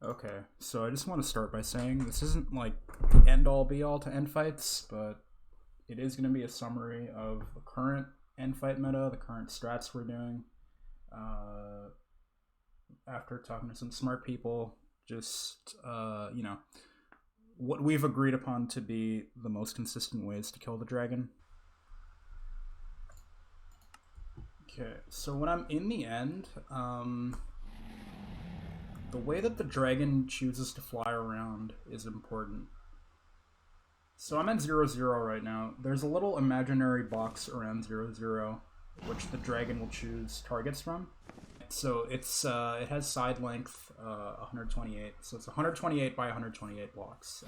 Okay, so I just want to start by saying this isn't like the end all be all to end fights, but it is going to be a summary of the current end fight meta, the current strats we're doing. Uh, After talking to some smart people, just, what we've agreed upon to be the most consistent ways to kill the dragon. Okay, so when I'm in the end, the way that the dragon chooses to fly around is important. So I'm at 0, 0 right now. There's a little imaginary box around 0, 0, which the dragon will choose targets from. So it has side length 128. So it's 128 by 128 blocks.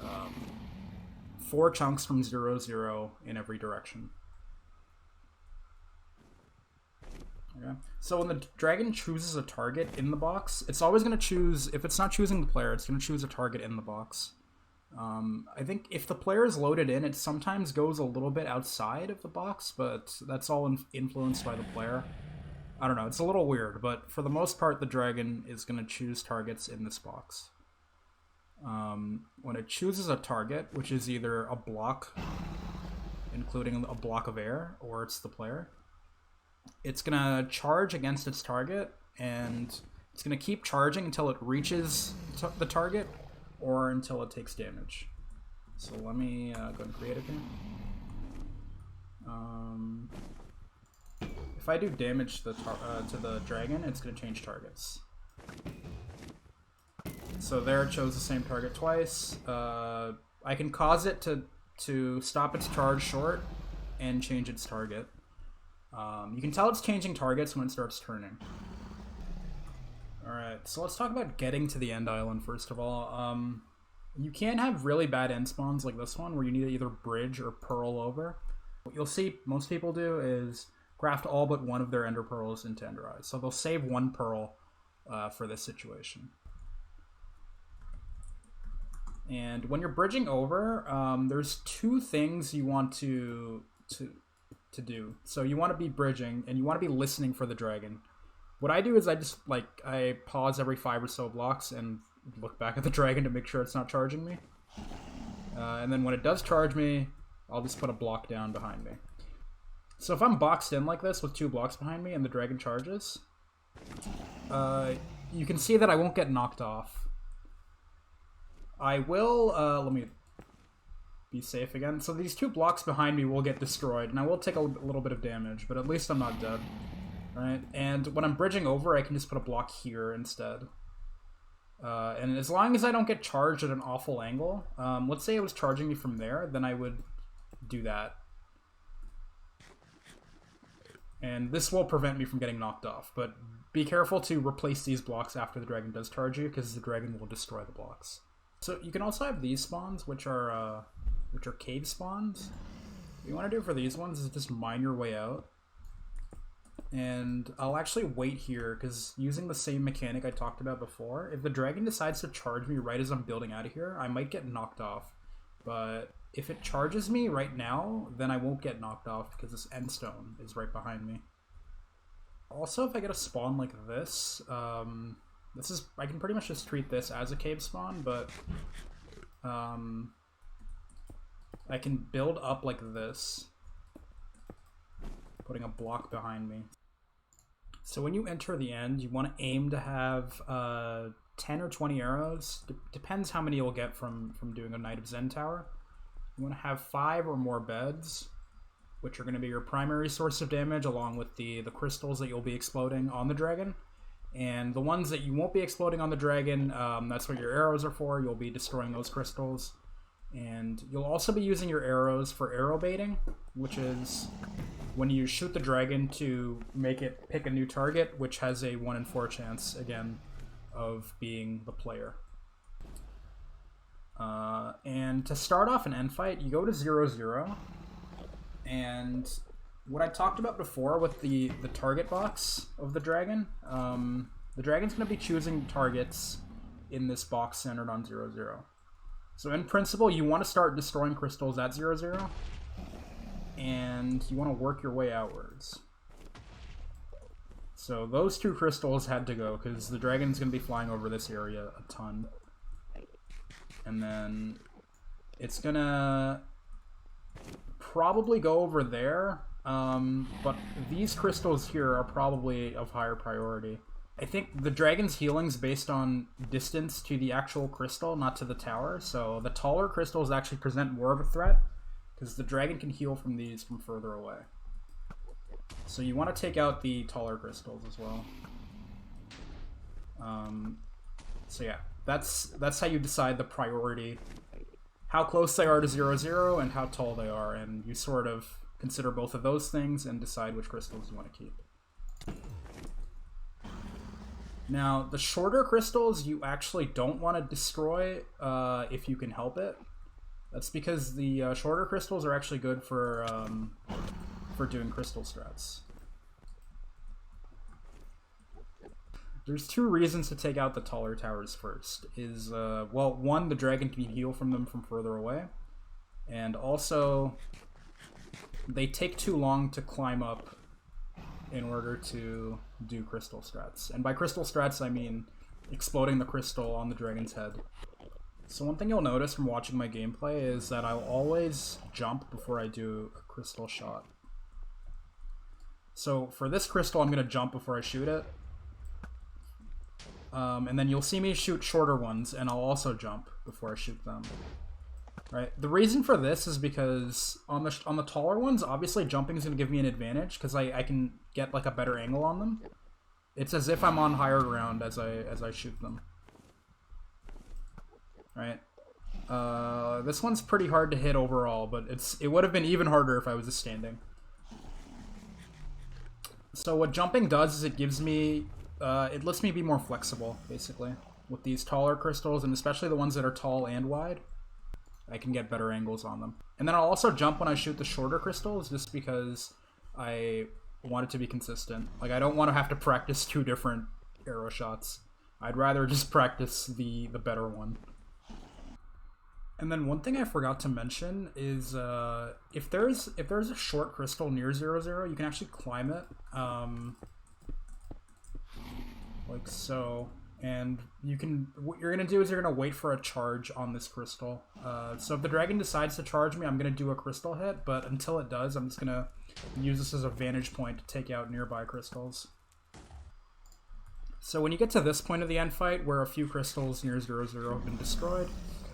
4 chunks from 0, 0 in every direction. Okay. So when the dragon chooses a target in the box, it's always going to choose, if it's not choosing the player, it's going to choose a target in the box. I think if the player is loaded in, it sometimes goes a little bit outside of the box, but that's all influenced by the player. I don't know, it's a little weird, but for the most part, the dragon is going to choose targets in this box. When it chooses a target, which is either a block, including a block of air, or it's the player, it's going to charge against its target, and it's going to keep charging until it reaches the target, or until it takes damage. So let me go and create a game. If I do damage to the dragon, it's going to change targets. So there it chose the same target twice. I can cause it to stop its charge short and change its target. You can tell it's changing targets when it starts turning. Alright, so let's talk about getting to the end island first of all. You can have really bad end spawns like this one where you need to either bridge or pearl over. What you'll see most people do is craft all but one of their ender pearls into ender eyes. So they'll save 1 pearl for this situation. And when you're bridging over, there's 2 things you want to do. So you want to be bridging and you want to be listening for the dragon. What I do is I pause every 5 or so blocks and look back at the dragon to make sure it's not charging me. And then when it does charge me, I'll just put a block down behind me. So if I'm boxed in like this with 2 blocks behind me and the dragon charges, you can see that I won't get knocked off. I will, let me be safe again. So these 2 blocks behind me will get destroyed, and I will take a little bit of damage, but at least I'm not dead. Right? And when I'm bridging over, I can just put a block here instead. And as long as I don't get charged at an awful angle, let's say it was charging me from there, then I would do that. And this will prevent me from getting knocked off, but be careful to replace these blocks after the dragon does charge you, because the dragon will destroy the blocks. So you can also have these spawns, which are cave spawns. What you want to do for these ones is just mine your way out. And I'll actually wait here, because using the same mechanic I talked about before, if the dragon decides to charge me right as I'm building out of here, I might get knocked off. But if it charges me right now, then I won't get knocked off, because this end stone is right behind me. Also, if I get a spawn like this, I can pretty much just treat this as a cave spawn, but I can build up like this, putting a block behind me. So when you enter the end, you want to aim to have 10 or 20 arrows. Depends how many you'll get from doing a Knight of Zen Tower. You want to have 5 or more beds, which are going to be your primary source of damage, along with the crystals that you'll be exploding on the dragon. And the ones that you won't be exploding on the dragon, that's what your arrows are for. You'll be destroying those crystals. And you'll also be using your arrows for aerobaiting, which is when you shoot the dragon to make it pick a new target, which has a 1 in 4 chance, again, of being the player. And to start off an end fight, you go to 0, 0. And what I talked about before with the target box of the dragon's going to be choosing targets in this box centered on 0, 0. So in principle, you want to start destroying crystals at 0, 0, and you want to work your way outwards. So those 2 crystals had to go, because the dragon's going to be flying over this area a ton. And then it's going to probably go over there, but these crystals here are probably of higher priority. I think the dragon's healing's based on distance to the actual crystal, not to the tower, so the taller crystals actually present more of a threat, because the dragon can heal from these from further away. So you want to take out the taller crystals as well. So yeah, that's how you decide the priority, how close they are to 0-0 and how tall they are, and you sort of consider both of those things and decide which crystals you want to keep. Now, the shorter crystals you actually don't want to destroy if you can help it. That's because the shorter crystals are actually good for doing crystal strats. There's 2 reasons to take out the taller towers first. Well, 1, the dragon can heal from them from further away, and also they take too long to climb up in order to do crystal strats. And by crystal strats, I mean exploding the crystal on the dragon's head. So one thing you'll notice from watching my gameplay is that I'll always jump before I do a crystal shot. So for this crystal, I'm going to jump before I shoot it. And then you'll see me shoot shorter ones, and I'll also jump before I shoot them. Right. The reason for this is because on the taller ones, obviously jumping is going to give me an advantage because I can get like a better angle on them. It's as if I'm on higher ground as I shoot them. Right. This one's pretty hard to hit overall, but it would have been even harder if I was just standing. So what jumping does is it gives me it lets me be more flexible, basically, with these taller crystals, and especially the ones that are tall and wide. I can get better angles on them. And then I'll also jump when I shoot the shorter crystals, just because I want it to be consistent. Like, I don't want to have to practice 2 different arrow shots. I'd rather just practice the better one. And then one thing I forgot to mention is if there's a short crystal near 0-0, you can actually climb it. Like so, and what you're gonna do is you're gonna wait for a charge on this crystal. So if the dragon decides to charge me, I'm gonna do a crystal hit, but until it does, I'm just gonna use this as a vantage point to take out nearby crystals. So when you get to this point of the end fight, where a few crystals near 0-0 have been destroyed,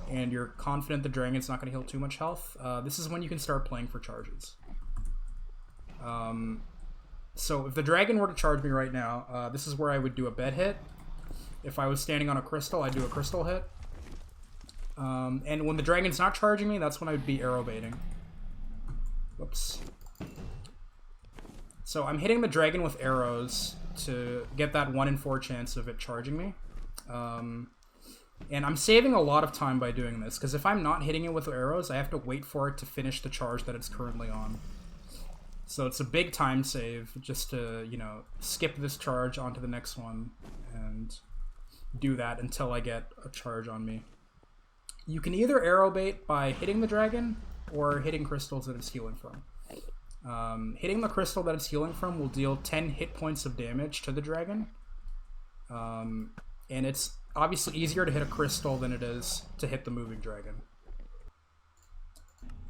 and you're confident the dragon's not gonna heal too much health, this is when you can start playing for charges. So if the dragon were to charge me right now, this is where I would do a bed hit. If I was standing on a crystal, I'd do a crystal hit. And when the dragon's not charging me, that's when I would be aerobaiting. Whoops. So I'm hitting the dragon with arrows to get that 1 in 4 chance of it charging me. And I'm saving a lot of time by doing this, because if I'm not hitting it with arrows, I have to wait for it to finish the charge that it's currently on. So it's a big time save just to, skip this charge onto the next one and do that until I get a charge on me. You can either aerobait by hitting the dragon or hitting crystals that it's healing from. Hitting the crystal that it's healing from will deal 10 hit points of damage to the dragon. And it's obviously easier to hit a crystal than it is to hit the moving dragon.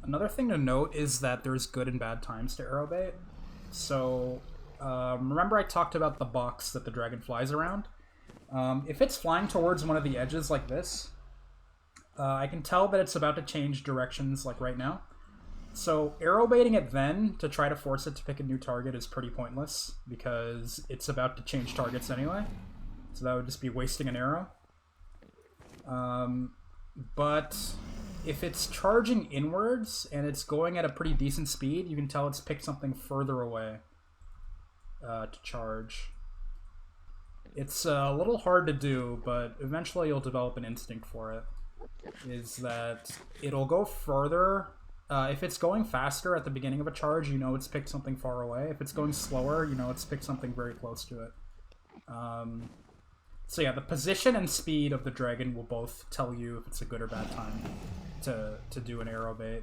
Another thing to note is that there's good and bad times to aerobait. So, remember I talked about the box that the dragon flies around? If it's flying towards one of the edges like this, I can tell that it's about to change directions like right now. So, aerobaiting it then to try to force it to pick a new target is pretty pointless, because it's about to change targets anyway. So that would just be wasting an arrow. But if it's charging inwards and it's going at a pretty decent speed, you can tell it's picked something further away to charge. It's a little hard to do, but eventually you'll develop an instinct for it. Is that it'll go further. If it's going faster at the beginning of a charge, you know it's picked something far away. If it's going slower, you know it's picked something very close to it. So yeah, the position and speed of the dragon will both tell you if it's a good or bad time to do an aerobait.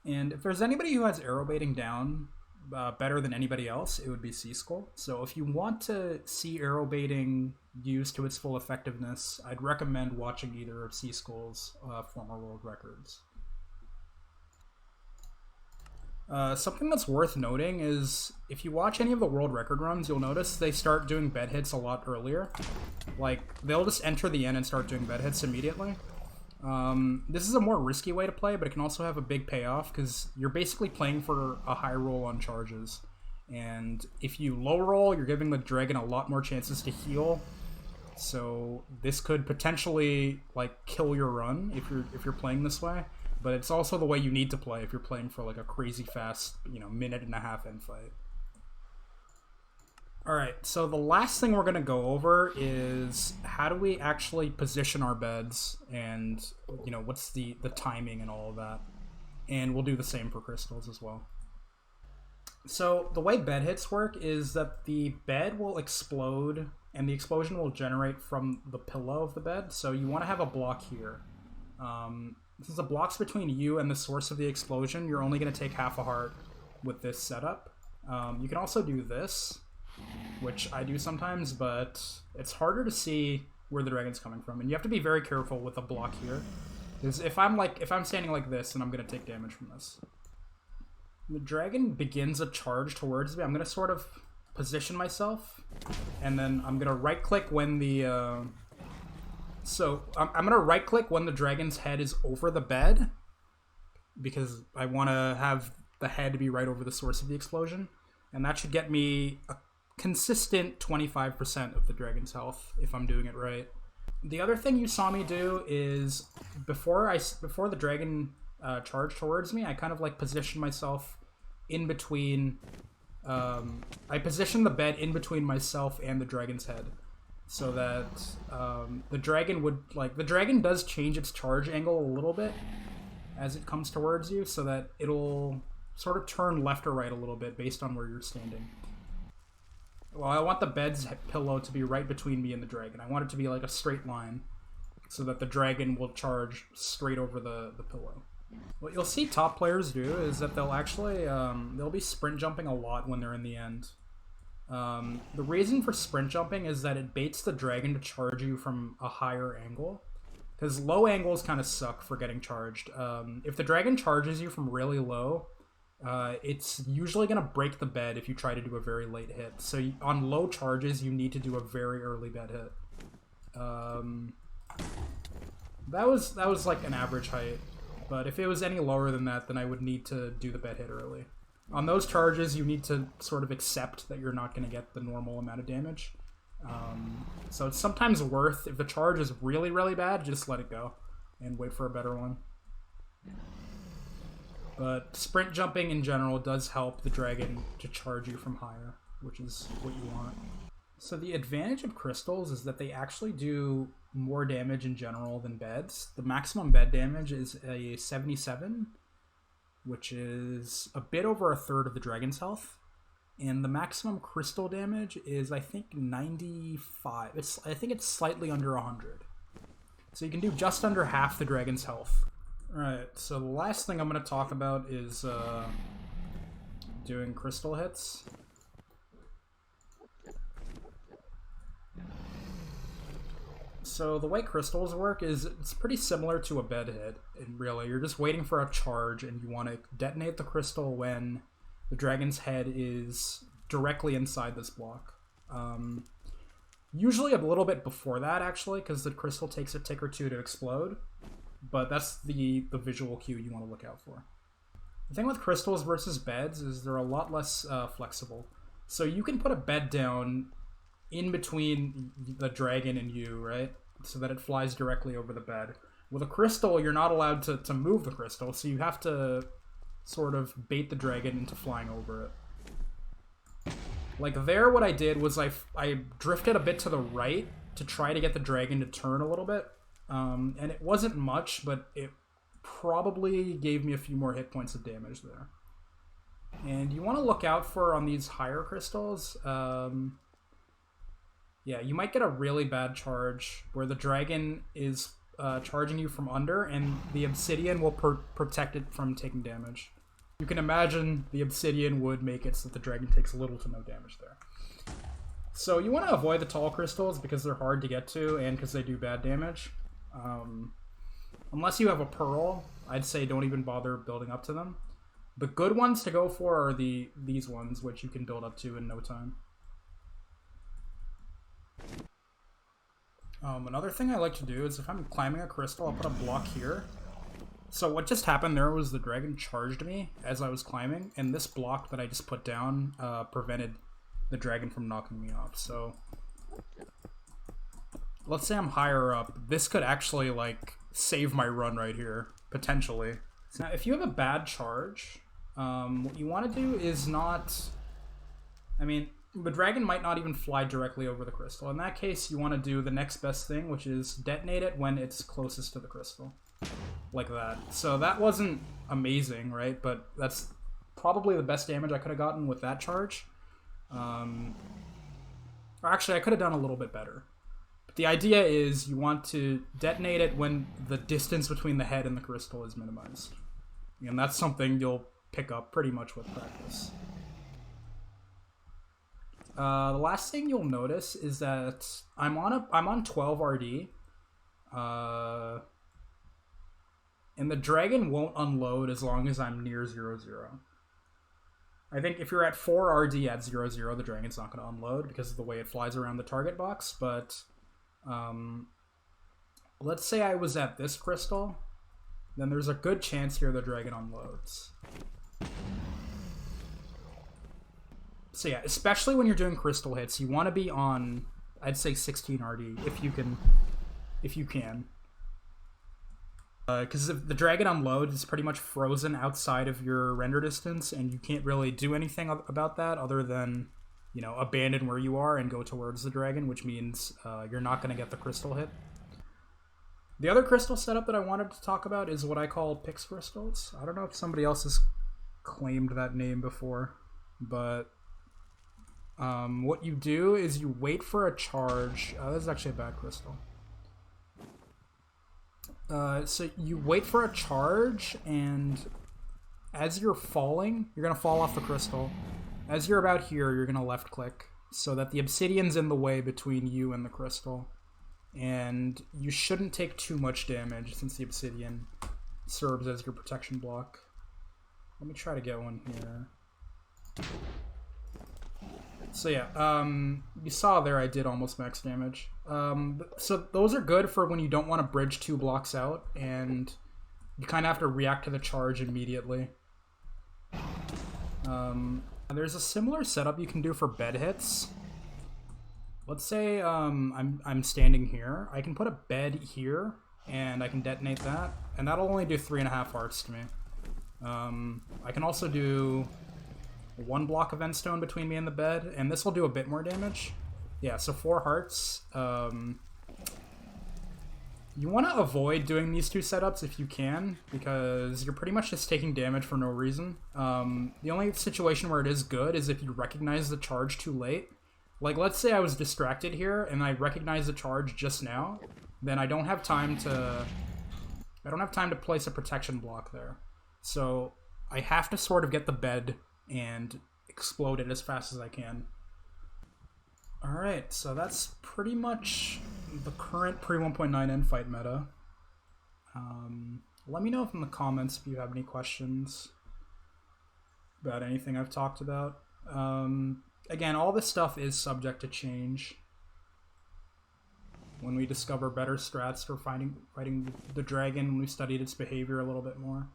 And if there's anybody who has aerobaiting down, better than anybody else, it would be Sea Skull. So if you want to see aerobaiting used to its full effectiveness, I'd recommend watching either of Sea Skull's former world records. Something that's worth noting is if you watch any of the world record runs, you'll notice they start doing bed hits a lot earlier. Like, they'll just enter the end and start doing bed hits immediately. This is a more risky way to play, but it can also have a big payoff because you're basically playing for a high roll on charges. And if you low roll, you're giving the dragon a lot more chances to heal. So this could potentially like kill your run if you're playing this way. But it's also the way you need to play if you're playing for like a crazy fast, minute and a half end fight. Alright, so the last thing we're going to go over is how do we actually position our beds and, what's the timing and all of that. And we'll do the same for crystals as well. So the way bed hits work is that the bed will explode and the explosion will generate from the pillow of the bed. So you want to have a block here. Since the block's between you and the source of the explosion, you're only going to take half a heart with this setup. You can also do this, which I do sometimes, but it's harder to see where the dragon's coming from, and you have to be very careful with a block here. Because if I'm standing like this, then I'm going to take damage from this. The dragon begins a charge towards me. I'm going to sort of position myself, and then I'm going to right-click when the... So, I'm going to right-click when the dragon's head is over the bed, because I want to have the head be right over the source of the explosion. And that should get me a consistent 25% of the dragon's health, if I'm doing it right. The other thing you saw me do is, before the dragon charged towards me, I kind of like positioned myself in between... I positioned the bed in between myself and the dragon's head. So that the dragon would, the dragon does change its charge angle a little bit as it comes towards you, so that it'll sort of turn left or right a little bit based on where you're standing. Well, I want the bed's pillow to be right between me and the dragon. I want it to be like a straight line, so that the dragon will charge straight over the pillow. What you'll see top players do is that they'll actually, they'll be sprint jumping a lot when they're in the end. The reason for sprint jumping is that it baits the dragon to charge you from a higher angle, because low angles kind of suck for getting charged. If the dragon charges you from really low, it's usually going to break the bed if you try to do a very late hit. So on low charges, you need to do a very early bed hit. That was like an average height, but if it was any lower than that, then I would need to do the bed hit early. On those charges, you need to sort of accept that you're not going to get the normal amount of damage. So it's sometimes worth, if the charge is really, really bad, just let it go and wait for a better one. But sprint jumping in general does help the dragon to charge you from higher, which is what you want. So the advantage of crystals is that they actually do more damage in general than beds. The maximum bed damage is a 77, which is a bit over a third of the dragon's health. And the maximum crystal damage is, I think, 95. I think it's slightly under 100. So you can do just under half the dragon's health. Alright, so the last thing I'm going to talk about is doing crystal hits. So the way crystals work is it's pretty similar to a bed hit. And really, you're just waiting for a charge, and you want to detonate the crystal when the dragon's head is directly inside this block. Usually a little bit before that, actually, because the crystal takes a tick or two to explode. But that's the visual cue you want to look out for. The thing with crystals versus beds is they're a lot less flexible. So you can put a bed down in between the dragon and you, right? So that it flies directly over the bed. With a crystal, you're not allowed to move the crystal, so you have to sort of bait the dragon into flying over it. Like there, what I did was I drifted a bit to the right to try to get the dragon to turn a little bit. And it wasn't much, but it probably gave me a few more hit points of damage there. And you want to look out for, on these higher crystals, yeah, you might get a really bad charge where the dragon is charging you from under, and the obsidian will protect it from taking damage. You can imagine the obsidian would make it so that the dragon takes little to no damage there. So you want to avoid the tall crystals because they're hard to get to and because they do bad damage. Unless you have a pearl, I'd say don't even bother building up to them. The good ones to go for are these ones, which you can build up to in no time. Another thing I like to do is if I'm climbing a crystal, I'll put a block here. So what just happened there was the dragon charged me as I was climbing, and this block that I just put down prevented the dragon from knocking me off. So let's say I'm higher up. This could actually, like, save my run right here, potentially. Now, if you have a bad charge, what you want to do is not... I mean, the dragon might not even fly directly over the crystal. In that case, you want to do the next best thing, which is detonate it when it's closest to the crystal. Like that. So that wasn't amazing, right? But that's probably the best damage I could have gotten with that charge. Or actually, I could have done a little bit better. But the idea is you want to detonate it when the distance between the head and the crystal is minimized. And that's something you'll pick up pretty much with practice. The last thing you'll notice is that I'm on 12 RD. And the dragon won't unload as long as I'm near 0, 0. I think if you're at 4 RD at 0, 0, the dragon's not going to unload because of the way it flies around the target box, but let's say I was at this crystal, then there's a good chance here the dragon unloads. So yeah, especially when you're doing crystal hits, you want to be on, I'd say 16 RD if you can. Because if the dragon unloads, it's pretty much frozen outside of your render distance, and you can't really do anything about that other than, you know, abandon where you are and go towards the dragon, which means you're not going to get the crystal hit. The other crystal setup that I wanted to talk about is what I call Pix crystals. I don't know if somebody else has claimed that name before, but what you do is you wait for a charge. This is actually a bad crystal. So you wait for a charge, and as you're falling, you're going to fall off the crystal. As you're about here, you're going to left click so that the obsidian's in the way between you and the crystal. And you shouldn't take too much damage since the obsidian serves as your protection block. Let me try to get one here. So yeah, you saw there I did almost max damage. So those are good for when you don't want to bridge 2 blocks out and you kind of have to react to the charge immediately. There's a similar setup you can do for bed hits. Let's say I'm standing here. I can put a bed here and I can detonate that, and that'll only do 3.5 hearts to me. I can also do 1 block of endstone between me and the bed, and this will do a bit more damage. Yeah, so 4 hearts. You want to avoid doing these 2 setups if you can, because you're pretty much just taking damage for no reason. The only situation where it is good is if you recognize the charge too late. Like, let's say I was distracted here, and I recognize the charge just now, then I don't have time to place a protection block there. So I have to sort of get the bed and explode it as fast as I can. Alright, so that's pretty much the current pre-1.9 end fight meta. Let me know in the comments if you have any questions about anything I've talked about. Again, all this stuff is subject to change when we discover better strats for fighting the dragon, when we studied its behavior a little bit more.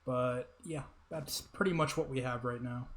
But yeah, that's pretty much what we have right now.